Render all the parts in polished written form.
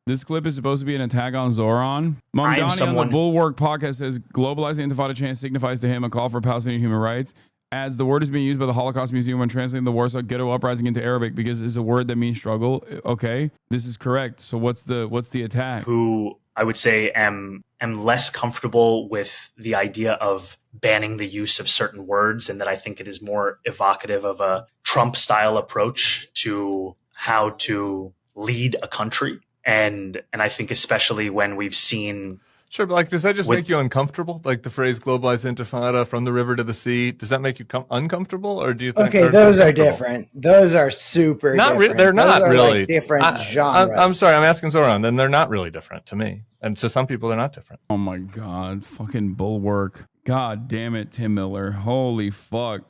This clip is supposed to be an attack on Zohran. Mamdani on the Bulwark podcast says globalizing Intifada chant signifies to him a call for Palestinian human rights, as the word is being used by the Holocaust Museum when translating the Warsaw Ghetto Uprising into Arabic because it's a word that means struggle. Okay, this is correct. So what's the attack? Who I would say am less comfortable with the idea of banning the use of certain words, and that I think it is more evocative of a Trump-style approach to how to lead a country. And I think especially when we've seen... Sure, but like, does that just make you uncomfortable? Like the phrase globalized intifada from the river to the sea, does that make you uncomfortable? Or do you think... Okay, those are different. Those are super different. They're not really. Like different genres. I'm sorry, I'm asking Zohran. Then they're not really different to me. And to some people, they're not different. Oh my God, fucking Bulwark. God damn it, Tim Miller. Holy fuck.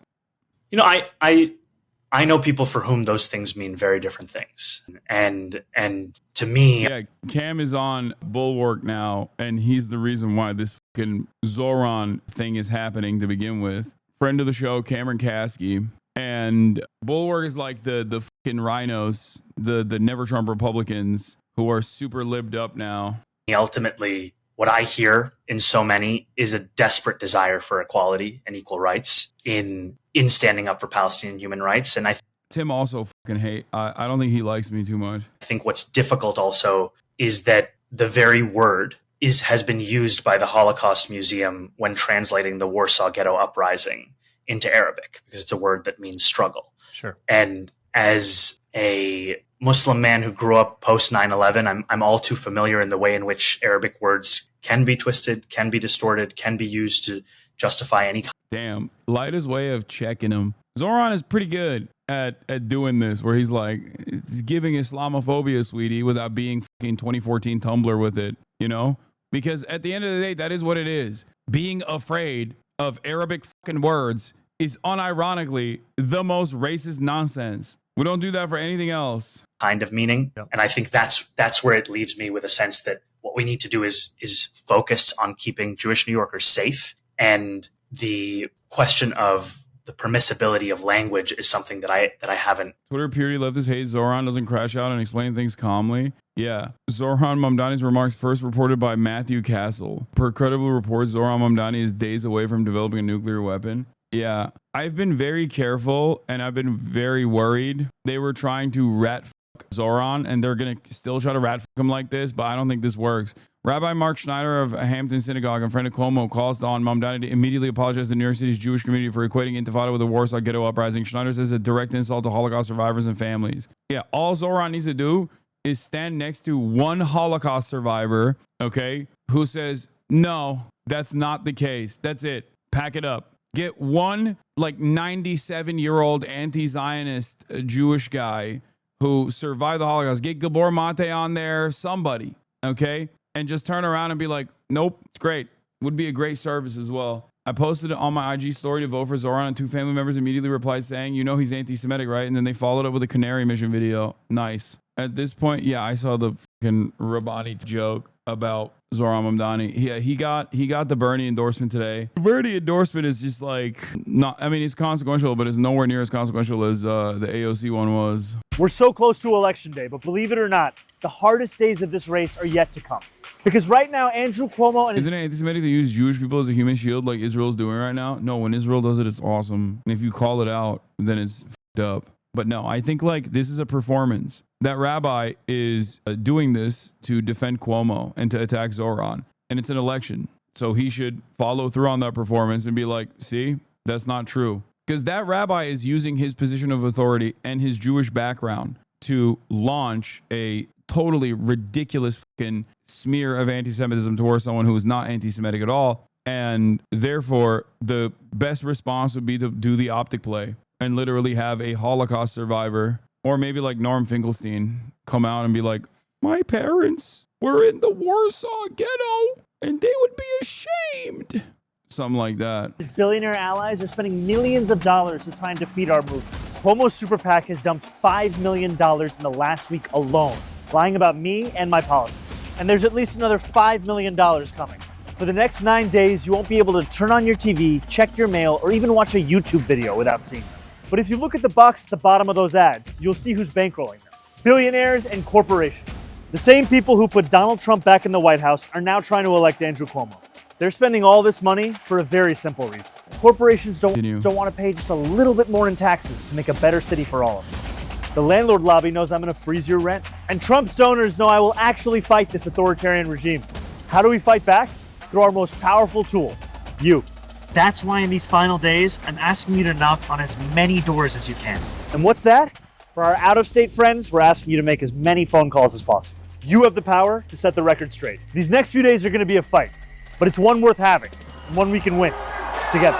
You know, I know people for whom those things mean very different things. And to me... Yeah, Cam is on Bulwark now, and he's the reason why this fucking Zohran thing is happening to begin with. Friend of the show, Cameron Kasky. And Bulwark is like the fucking rhinos, the Never Trump Republicans who are super libbed up now. Ultimately, what I hear in so many is a desperate desire for equality and equal rights in standing up for Palestinian human rights. And Tim also fucking hate. I don't think he likes me too much. I think what's difficult also is that the very word has been used by the Holocaust Museum when translating the Warsaw Ghetto Uprising into Arabic, because it's a word that means struggle. Sure. And as a Muslim man who grew up post 9/11, I'm all too familiar in the way in which Arabic words can be twisted, can be distorted, can be used to justify any. Damn, Lighter's way of checking him. Zohran is pretty good at doing this, where he's like, he's giving Islamophobia, sweetie, without being fucking 2014 Tumblr with it, you know? Because at the end of the day, that is what it is. Being afraid of Arabic fucking words is unironically the most racist nonsense. We don't do that for anything else. Kind of meaning. Yep. And I think that's where it leaves me with a sense that what we need to do is focus on keeping Jewish New Yorkers safe. And the question of the permissibility of language is something that I haven't. Twitter purity leftist hate Zohran doesn't crash out and explain things calmly. Yeah. Zohran Mamdani's remarks first reported by Matthew Castle. Per credible reports, Zohran Mamdani is days away from developing a nuclear weapon. Yeah. I've been very careful and I've been very worried. They were trying to rat fuck Zohran, and they're going to still try to rat fuck him like this, but I don't think this works. Rabbi Mark Schneider of Hampton Synagogue and friend of Cuomo calls on Mamdani to immediately apologize to New York City's Jewish community for equating Intifada with the Warsaw Ghetto Uprising. Schneider says a direct insult to Holocaust survivors and families. Yeah, all Zohran needs to do is stand next to one Holocaust survivor, okay, who says, no, that's not the case. That's it. Pack it up. Get one like 97-year-old anti-Zionist Jewish guy who survived the Holocaust. Get Gabor Mate on there, somebody, okay? And just turn around and be like, nope, it's great. Would be a great service as well. I posted it on my IG story to vote for Zohran, and 2 family members immediately replied saying, you know he's anti-Semitic, right? And then they followed up with a Canary Mission video. Nice. At this point, yeah, I saw the fucking Rabbi joke about Zohran Mamdani. Yeah, he got the Bernie endorsement today. The Bernie endorsement is just like, not, I mean, it's consequential, but it's nowhere near as consequential as the AOC one was. We're so close to Election Day, but believe it or not, the hardest days of this race are yet to come. Because right now, Andrew Cuomo and Isn't it anti-Semitic to use Jewish people as a human shield like Israel's doing right now? No, when Israel does it, it's awesome. And if you call it out, then it's fucked up. But no, I think like this is a performance. That rabbi is doing this to defend Cuomo and to attack Zohran. And it's an election. So he should follow through on that performance and be like, see, that's not true. Because that rabbi is using his position of authority and his Jewish background to launch a totally ridiculous fucking smear of anti-Semitism towards someone who is not anti-Semitic at all. And therefore, the best response would be to do the optic play and literally have a Holocaust survivor, or maybe like Norm Finkelstein, come out and be like, my parents were in the Warsaw Ghetto and they would be ashamed. Something like that. His billionaire allies are spending millions of dollars to try and defeat our movement. Cuomo's super PAC has dumped $5 million in the last week alone, lying about me and my policies. And there's at least another $5 million coming. For the next 9 days, you won't be able to turn on your TV, check your mail, or even watch a YouTube video without seeing them. But if you look at the box at the bottom of those ads, you'll see who's bankrolling them. Billionaires and corporations. The same people who put Donald Trump back in the White House are now trying to elect Andrew Cuomo. They're spending all this money for a very simple reason. Corporations don't want to pay just a little bit more in taxes to make a better city for all of us. The landlord lobby knows I'm going to freeze your rent. And Trump's donors know I will actually fight this authoritarian regime. How do we fight back? Through our most powerful tool, you. That's why in these final days, I'm asking you to knock on as many doors as you can. And what's that? For our out-of-state friends, we're asking you to make as many phone calls as possible. You have the power to set the record straight. These next few days are going to be a fight, but it's one worth having, and one we can win together.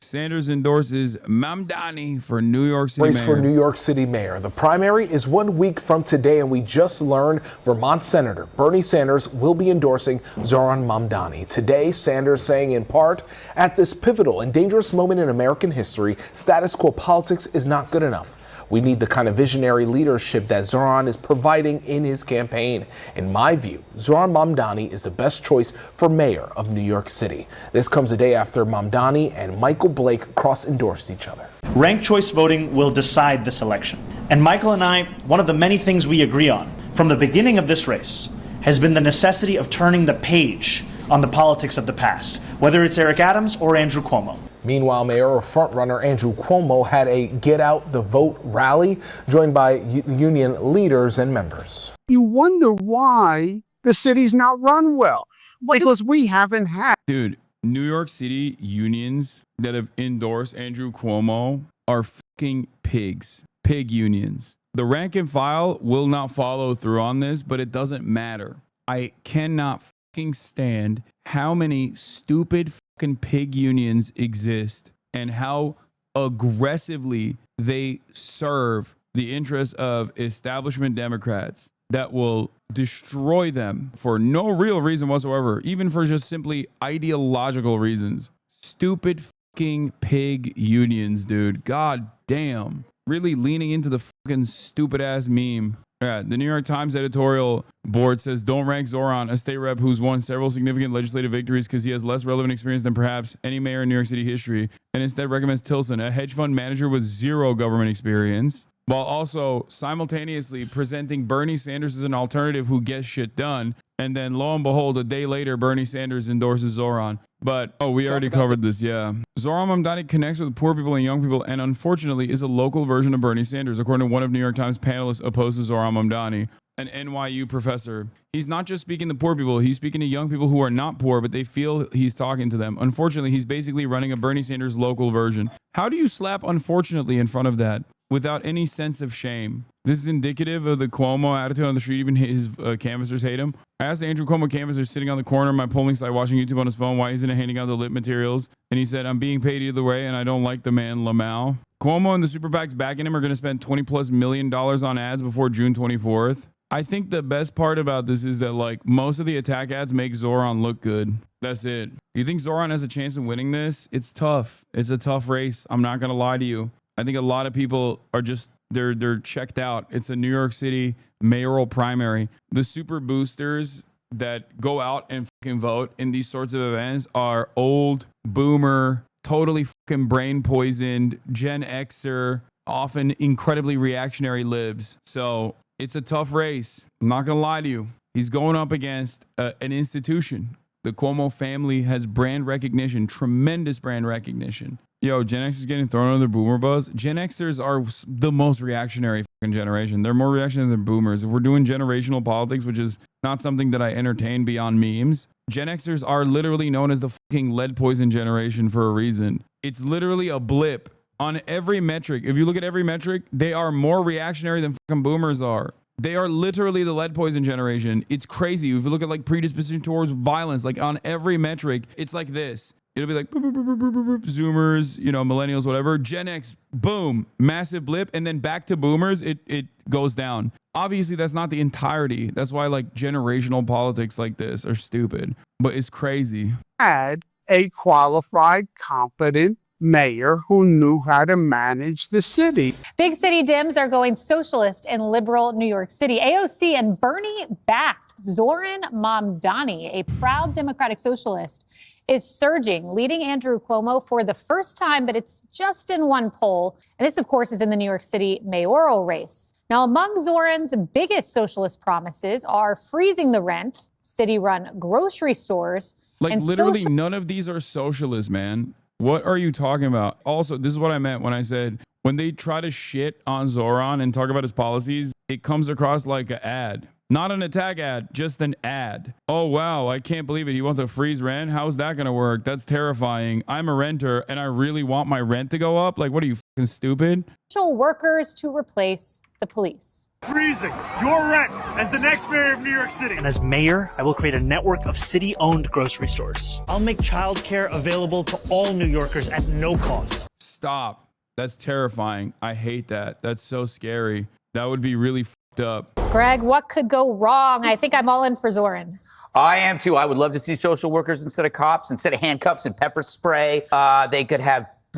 Sanders endorses Mamdani for New York City Race mayor. for New York City mayor. The primary is 1 week from today, and we just learned Vermont Senator Bernie Sanders will be endorsing Zohran Mamdani. Today, Sanders saying in part, at this pivotal and dangerous moment in American history, status quo politics is not good enough. We need the kind of visionary leadership that Zohran is providing in his campaign. In my view, Zohran Mamdani is the best choice for mayor of New York City. This comes a day after Mamdani and Michael Blake cross-endorsed each other. Ranked choice voting will decide this election. And Michael and I, one of the many things we agree on from the beginning of this race has been the necessity of turning the page on the politics of the past, whether it's Eric Adams or Andrew Cuomo. Meanwhile, mayoral frontrunner Andrew Cuomo had a Get Out the Vote rally, joined by union leaders and members. You wonder why the city's not run well, because we haven't had. Dude, New York City unions that have endorsed Andrew Cuomo are fucking pigs. Pig unions. The rank and file will not follow through on this, but it doesn't matter. I cannot fucking stand how many stupid fucking pig unions exist and how aggressively they serve the interests of establishment Democrats that will destroy them for no real reason whatsoever, even for just simply ideological reasons. Stupid fucking pig unions, dude. God damn. Really leaning into the fucking stupid ass meme. Yeah, the New York Times editorial board says don't rank Zohran, a state rep who's won several significant legislative victories because he has less relevant experience than perhaps any mayor in New York City history, and instead recommends Tilson, a hedge fund manager with zero government experience, while also simultaneously presenting Bernie Sanders as an alternative who gets shit done. And then lo and behold, a day later, Bernie Sanders endorses Zohran. But, we already covered this, yeah. Zohran Mamdani connects with poor people and young people and unfortunately is a local version of Bernie Sanders, according to one of New York Times panelists opposed to Zohran Mamdani, an NYU professor. He's not just speaking to poor people, he's speaking to young people who are not poor, but they feel he's talking to them. Unfortunately, he's basically running a Bernie Sanders local version. How do you slap unfortunately in front of that without any sense of shame? This is indicative of the Cuomo attitude on the street. Even his canvassers hate him. I asked the Andrew Cuomo canvasser sitting on the corner of my polling site watching YouTube on his phone why isn't he handing out the lit materials. And he said, I'm being paid either way and I don't like the man Lamau. Cuomo and the super PACs backing him are going to spend $20+ million on ads before June 24th. I think the best part about this is that like most of the attack ads make Zohran look good. That's it. You think Zohran has a chance of winning this? It's tough. It's a tough race. I'm not going to lie to you. I think a lot of people are just, they're checked out. It's a New York City mayoral primary. The super boosters that go out and fucking vote in these sorts of events are old, boomer, totally fucking brain poisoned, Gen Xer, often incredibly reactionary libs. So it's a tough race. I'm not gonna lie to you. He's going up against an institution. The Cuomo family has brand recognition, tremendous brand recognition. Yo, Gen X is getting thrown under the boomer buzz. Gen Xers are the most reactionary fucking generation. They're more reactionary than boomers. If we're doing generational politics, which is not something that I entertain beyond memes, Gen Xers are literally known as the fucking lead poison generation for a reason. It's literally a blip on every metric. If you look at every metric, they are more reactionary than fucking boomers are. They are literally the lead poison generation. It's crazy. If you look at like predisposition towards violence, like on every metric, it's like this. It'll be like boop, boop, boop, boop, boop, boop, Zoomers, you know, millennials, whatever. Gen X, boom, massive blip. And then back to boomers, it goes down. Obviously, that's not the entirety. That's why like generational politics like this are stupid. But it's crazy. Had a qualified, competent mayor who knew how to manage the city. Big city Dems are going socialist in liberal New York City. AOC and Bernie backed Zohran Mamdani, a proud Democratic socialist, is surging, leading Andrew Cuomo for the first time, but it's just in one poll. And this, of course, is in the New York City mayoral race. Now, among Zohran's biggest socialist promises are freezing the rent, city-run grocery stores, like and literally none of these are socialist, man. What are you talking about? Also, this is what I meant when I said when they try to shit on Zohran and talk about his policies, it comes across like an ad. Not an attack ad, just an ad. Oh, wow, I can't believe it. He wants to freeze rent? How's that going to work? That's terrifying. I'm a renter and I really want my rent to go up. Like, what are you, fucking stupid? Workers to replace the police. Freezing your rent as the next mayor of New York City. And as mayor, I will create a network of city-owned grocery stores. I'll make childcare available to all New Yorkers at no cost. Stop. That's terrifying. I hate that. That's so scary. That would be really fucked up. Greg, what could go wrong? I think I'm all in for Zohran. I am too. I would love to see social workers instead of cops, instead of handcuffs and pepper spray. They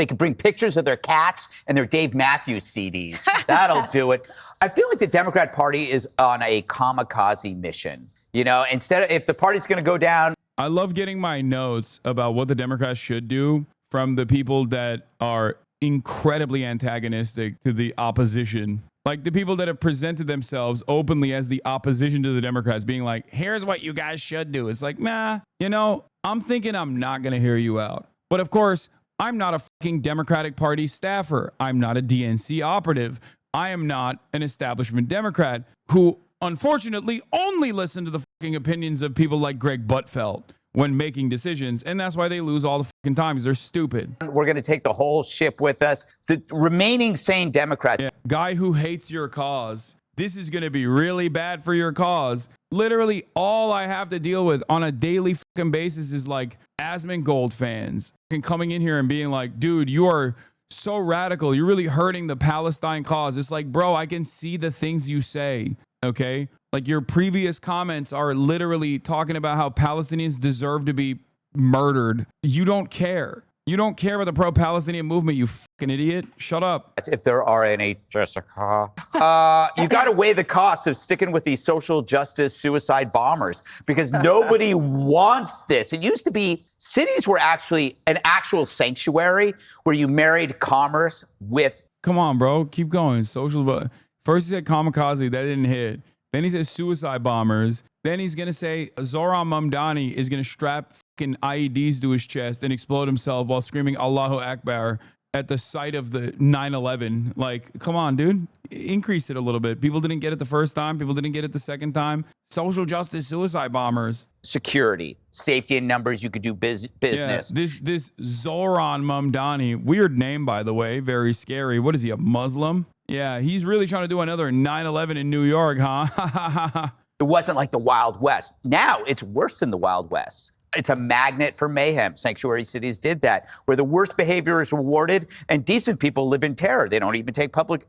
could bring pictures of their cats and their Dave Matthews CDs. That'll do it. I feel like the Democrat Party is on a kamikaze mission. You know, if the party's going to go down. I love getting my notes about what the Democrats should do from the people that are incredibly antagonistic to the opposition. Like the people that have presented themselves openly as the opposition to the Democrats, being like, here's what you guys should do. It's like, nah, you know, I'm thinking I'm not going to hear you out. But of course, I'm not a fucking Democratic Party staffer. I'm not a DNC operative. I am not an establishment Democrat who, unfortunately, only listen to the fucking opinions of people like Greg Gutfeld when making decisions. And that's why they lose all the fucking time, because they're stupid. We're going to take the whole ship with us. The remaining sane Democrat. Yeah. Guy who hates your cause. This is going to be really bad for your cause. Literally, all I have to deal with on a daily fucking basis is like Asmongold fans coming in here and being like, dude, you are so radical. You're really hurting the Palestine cause. It's like, bro, I can see the things you say. Okay. Like your previous comments are literally talking about how Palestinians deserve to be murdered. You don't care. You don't care about the pro-Palestinian movement, you fucking idiot. Shut up. If there are any, Jessica. You got to weigh the costs of sticking with these social justice suicide bombers because nobody wants this. It used to be cities were actually an actual sanctuary where you married commerce with. Come on, bro. Keep going. First he said kamikaze. That didn't hit. Then he says suicide bombers. Then he's going to say Zohran Mamdani is going to strap fucking IEDs to his chest and explode himself while screaming Allahu Akbar at the site of the 9/11. Like, come on, dude. Increase it a little bit. People didn't get it the first time. People didn't get it the second time. Social justice suicide bombers. Security, safety in numbers. You could do business. Yeah, this Zohran Mamdani, weird name, by the way. Very scary. What is he, a Muslim? Yeah, he's really trying to do another 9/11 in New York, huh? It wasn't like the Wild West. Now it's worse than the Wild West. It's a magnet for mayhem. Sanctuary cities did that, where the worst behavior is rewarded and decent people live in terror. They don't even take public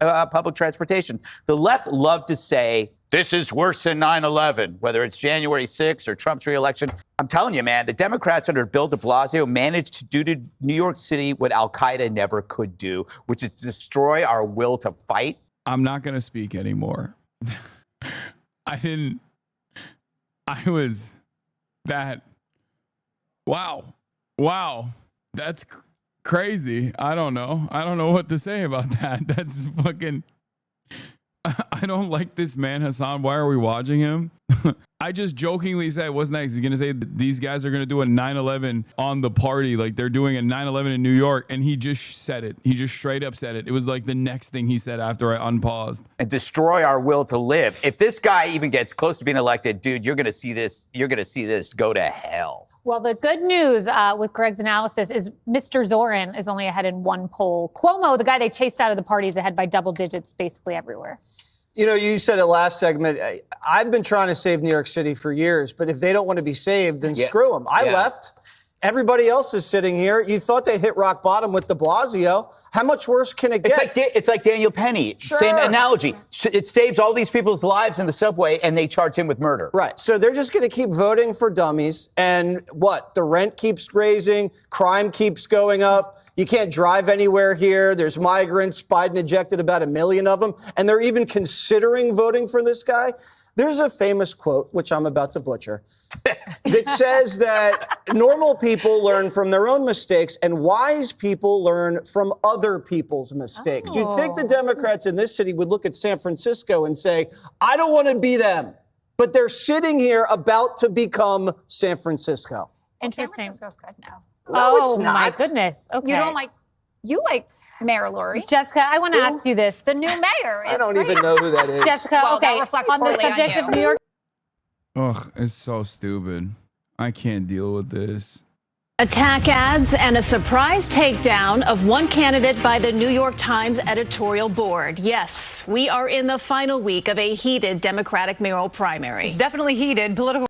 transportation. The left love to say, this is worse than 9/11, whether it's January 6th or Trump's reelection. I'm telling you, man, the Democrats under Bill de Blasio managed to do to New York City what al-Qaeda never could do, which is destroy our will to fight. I'm not going to speak anymore. Wow. That's crazy. I don't know what to say about that. That's fucking, I don't like this man, Hasan. Why are we watching him? I just jokingly said, what's next? He's going to say these guys are going to do a 9/11 on the party. Like they're doing a 9/11 in New York. And he just said it. He just straight up said it. It was like the next thing he said after I unpaused. And destroy our will to live. If this guy even gets close to being elected, dude, you're going to see this. You're going to see this go to hell. Well, the good news with Greg's analysis is Mr. Zohran is only ahead in one poll. Cuomo, the guy they chased out of the party, is ahead by double digits basically everywhere. You know, you said it last segment. I've been trying to save New York City for years, but if they don't want to be saved, then screw them. I left. Everybody else is sitting here. You thought they'd hit rock bottom with de Blasio. How much worse can it get? It's like Daniel Penny. Sure. Same analogy. It saves all these people's lives in the subway, and they charge him with murder. Right. So they're just going to keep voting for dummies. And what? The rent keeps raising. Crime keeps going up. You can't drive anywhere here. There's migrants. Biden ejected about 1 million of them. And they're even considering voting for this guy. There's a famous quote, which I'm about to butcher, that says that normal people learn from their own mistakes and wise people learn from other people's mistakes. You'd think the Democrats in this city would look at San Francisco and say, I don't want to be them. But they're sitting here about to become San Francisco. And San Francisco's good now. No, it's not. My goodness. Okay. You like Mayor Lori. Jessica, I want to ask you this. The new mayor is I don't even know who that is. Jessica, well, okay, that reflects on the poorly subject on of New York. Ugh, it's so stupid. I can't deal with this. Attack ads and a surprise takedown of one candidate by the New York Times editorial board. Yes, we are in the final week of a heated Democratic mayoral primary. It's definitely heated. Political.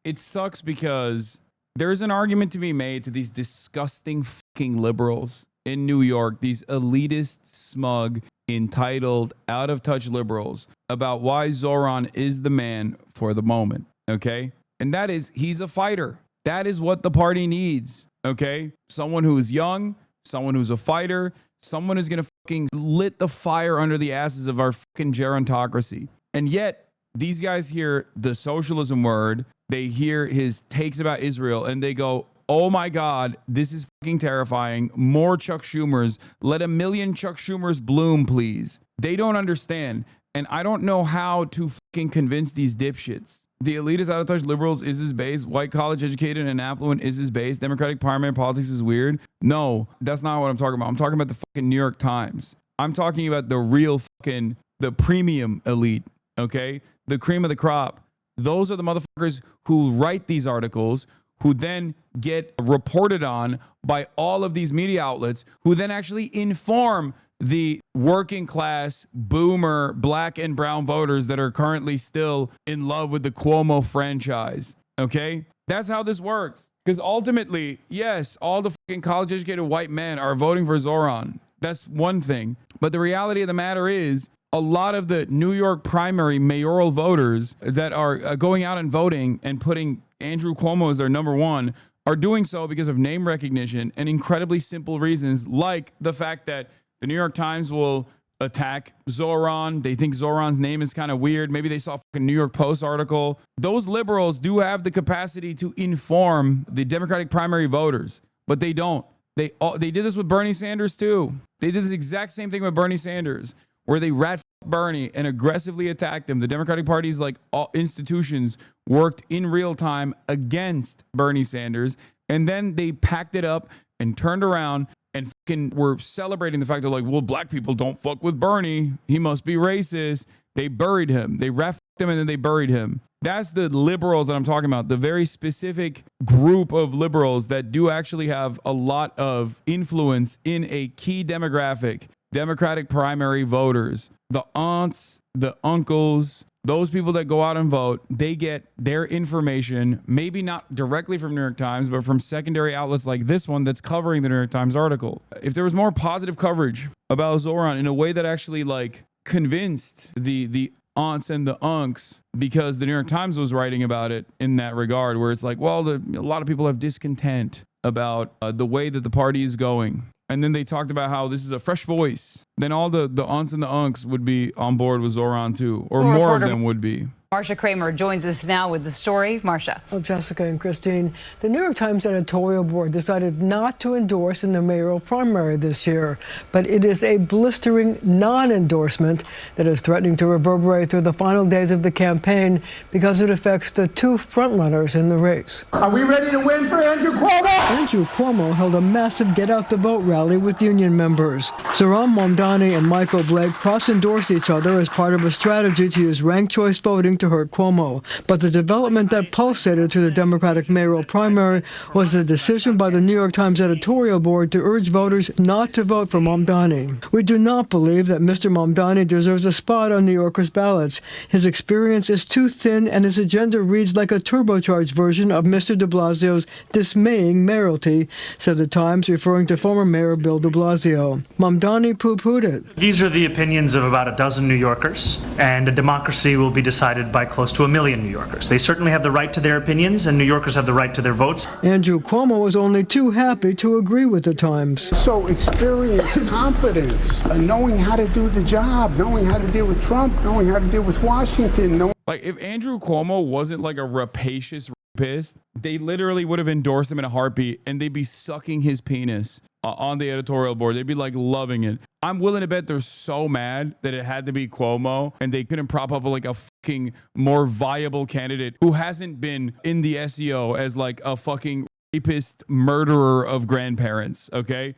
It sucks because there's an argument to be made to these disgusting fucking liberals in New York, these elitist, smug, entitled, out-of-touch liberals about why Zohran is the man for the moment, okay? And that is, he's a fighter. That is what the party needs, okay? Someone who is young, someone who's a fighter, someone who's gonna fucking lit the fire under the asses of our fucking gerontocracy. And yet, these guys hear the socialism word, they hear his takes about Israel, and they go, oh my God, this is fucking terrifying. More Chuck Schumers. Let a million Chuck Schumers bloom, please. They don't understand. And I don't know how to fucking convince these dipshits. The elitist out-of-touch liberals is his base. White college educated and affluent is his base. Democratic primary politics is weird. No, that's not what I'm talking about. I'm talking about the fucking New York Times. I'm talking about the real fucking, the premium elite, okay? The cream of the crop. Those are the motherfuckers who write these articles, who then get reported on by all of these media outlets, who then actually inform the working class, boomer, black and brown voters that are currently still in love with the Cuomo franchise, okay? That's how this works. Because ultimately, yes, all the fucking college-educated white men are voting for Zohran. That's one thing. But the reality of the matter is, a lot of the New York primary mayoral voters that are going out and voting and putting Andrew Cuomo as their number one are doing so because of name recognition and incredibly simple reasons, like the fact that the New York Times will attack Zohran. They think Zohran's name is kind of weird. Maybe they saw a fucking New York Post article. Those liberals do have the capacity to inform the Democratic primary voters, but they don't. They did this with Bernie Sanders too. They did this exact same thing with Bernie Sanders, where they rat Bernie and aggressively attacked him. The Democratic Party's like all institutions worked in real time against Bernie Sanders, and then they packed it up and turned around and fucking were celebrating the fact that, like, well, black people don't fuck with Bernie. He must be racist. They buried him. They him and then they buried him. That's the liberals that I'm talking about. The very specific group of liberals that do actually have a lot of influence in a key demographic. Democratic primary voters, the aunts, the uncles, those people that go out and vote, they get their information, maybe not directly from New York Times, but from secondary outlets like this one that's covering the New York Times article. If there was more positive coverage about Zohran in a way that actually like convinced the aunts and the unks, because the New York Times was writing about it in that regard, where it's like, well, a lot of people have discontent about the way that the party is going. And then they talked about how this is a fresh voice. Then all the aunts and the unks would be on board with Zohran too, or more of them would be. Marcia Kramer joins us now with the story. Marcia. Well, Jessica and Christine, the New York Times editorial board decided not to endorse in the mayoral primary this year, but it is a blistering non-endorsement that is threatening to reverberate through the final days of the campaign because it affects the two frontrunners in the race. Are we ready to win for Andrew Cuomo? Andrew Cuomo held a massive Get Out the Vote rally with union members. Zohran Mamdani and Michael Blake cross-endorsed each other as part of a strategy to use ranked choice voting to hurt Cuomo. But the development that pulsated through the Democratic mayoral primary was the decision by the New York Times editorial board to urge voters not to vote for Mamdani. We do not believe that Mr. Mamdani deserves a spot on New Yorkers' ballots. His experience is too thin and his agenda reads like a turbocharged version of Mr. de Blasio's dismaying mayoralty, said the Times, referring to former Mayor Bill de Blasio. Mamdani poo-pooed it. These are the opinions of about a dozen New Yorkers, and a democracy will be decided by close to 1 million New Yorkers. They certainly have the right to their opinions, and New Yorkers have the right to their votes. Andrew Cuomo was only too happy to agree with the Times. So experience, competence, knowing how to do the job, knowing how to deal with Trump, knowing how to deal with Washington. Like, if Andrew Cuomo wasn't like a rapacious rapist, they literally would have endorsed him in a heartbeat, and they'd be sucking his penis on the editorial board. They'd be like loving it. I'm willing to bet they're so mad that it had to be Cuomo, and they couldn't prop up like a fucking more viable candidate who hasn't been in the SEO as like a fucking rapist murderer of grandparents. Okay.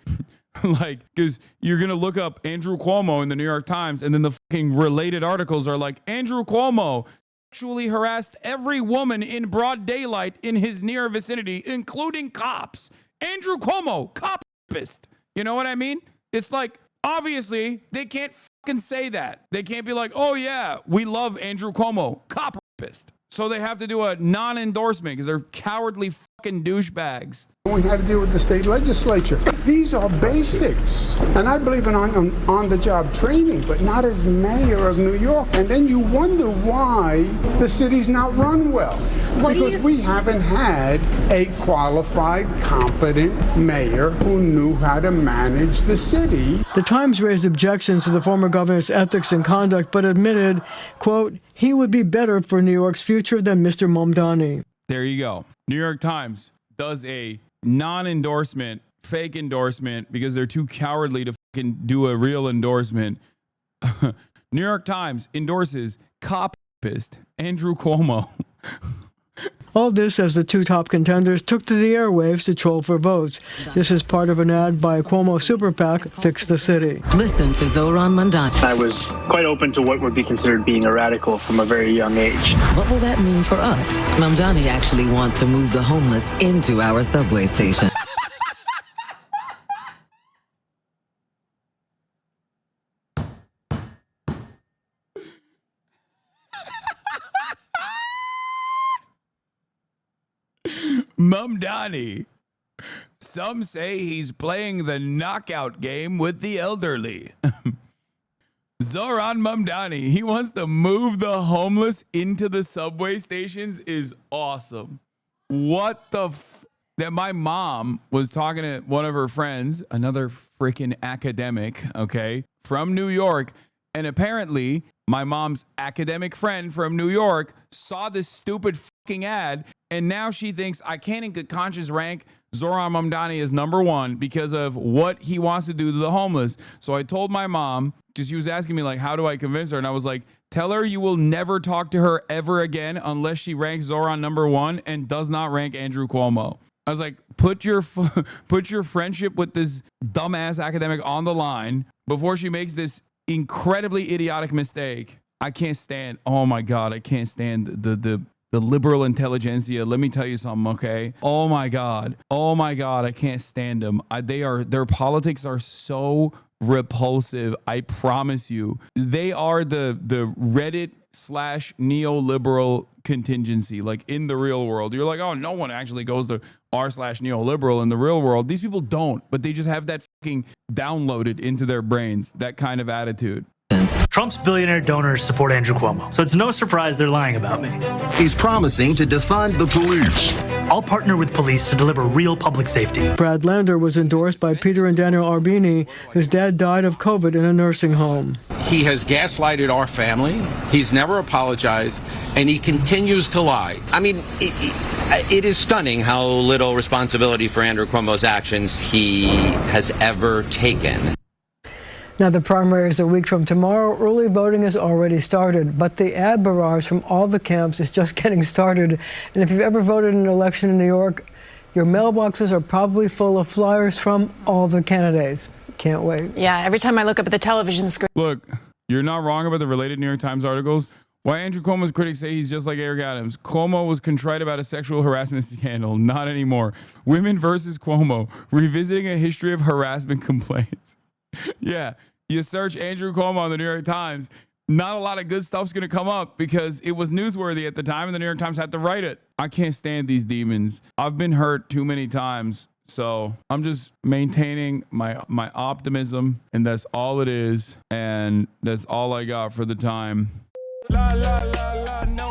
Like, because you're going to look up Andrew Cuomo in the New York Times, and then the fucking related articles are like, Andrew Cuomo sexually harassed every woman in broad daylight in his near vicinity, including cops. Andrew Cuomo, cop rapist. You know what I mean? It's like, obviously, they can't fucking say that. They can't be like, oh yeah, we love Andrew Cuomo, cop rapist. So they have to do a non-endorsement because they're cowardly fucking douchebags. Knowing how to deal with the state legislature. These are basics. And I believe in on-the-job training, but not as mayor of New York. And then you wonder why the city's not run well. Because we haven't had a qualified, competent mayor who knew how to manage the city. The Times raised objections to the former governor's ethics and conduct, but admitted, quote, he would be better for New York's future than Mr. Mamdani. There you go. New York Times does a non-endorsement, fake endorsement, because they're too cowardly to fucking do a real endorsement. New York Times endorses copist Andrew Cuomo. All this as the two top contenders took to the airwaves to troll for votes. This is part of an ad by Cuomo Super PAC, Fix the City. Listen to Zohran Mamdani. I was quite open to what would be considered being a radical from a very young age. What will that mean for us? Mamdani actually wants to move the homeless into our subway station. Mamdani. Some say he's playing the knockout game with the elderly. Zohran Mamdani, he wants to move the homeless into the subway stations is awesome. What the that my mom was talking to one of her friends, another freaking academic, okay, from New York, and apparently my mom's academic friend from New York saw this stupid fucking ad, and now she thinks I can't in good conscience rank Zohran Mamdani as #1 because of what he wants to do to the homeless. So I told my mom, because she was asking me, like, how do I convince her? And I was like, tell her you will never talk to her ever again unless she ranks Zohran #1 and does not rank Andrew Cuomo. I was like, put your friendship with this dumbass academic on the line before she makes this incredibly idiotic mistake. I can't stand, oh my God, I can't stand the liberal intelligentsia. Let me tell you something, okay? Oh my God, I can't stand them. Their politics are so repulsive. I promise you, they are the Reddit / neoliberal contingency. Like in the real world, you're like, oh, no one actually goes to r / neoliberal in the real world. These people don't, but they just have that fucking downloaded into their brains, that kind of attitude. Trump's billionaire donors support Andrew Cuomo, so it's no surprise they're lying about me. He's promising to defund the police. I'll partner with police to deliver real public safety. Brad Lander was endorsed by Peter and Daniel Arbini, whose dad died of COVID in a nursing home. He has gaslighted our family. He's never apologized, and he continues to lie. I mean, it is stunning how little responsibility for Andrew Cuomo's actions he has ever taken. Now, the primary is a week from tomorrow. Early voting has already started, but the ad barrage from all the camps is just getting started. And if you've ever voted in an election in New York, your mailboxes are probably full of flyers from all the candidates. Can't wait. Yeah, every time I look up at the television screen. Look, you're not wrong about the related New York Times articles. Why Andrew Cuomo's critics say he's just like Eric Adams. Cuomo was contrite about a sexual harassment scandal. Not anymore. Women versus Cuomo. Revisiting a history of harassment complaints. Yeah, you search Andrew Cuomo on the New York Times, not a lot of good stuff's going to come up because it was newsworthy at the time and the New York Times had to write it. I can't stand these demons. I've been hurt too many times, so I'm just maintaining my optimism, and that's all it is, and that's all I got for the time. La, la, la, la, no.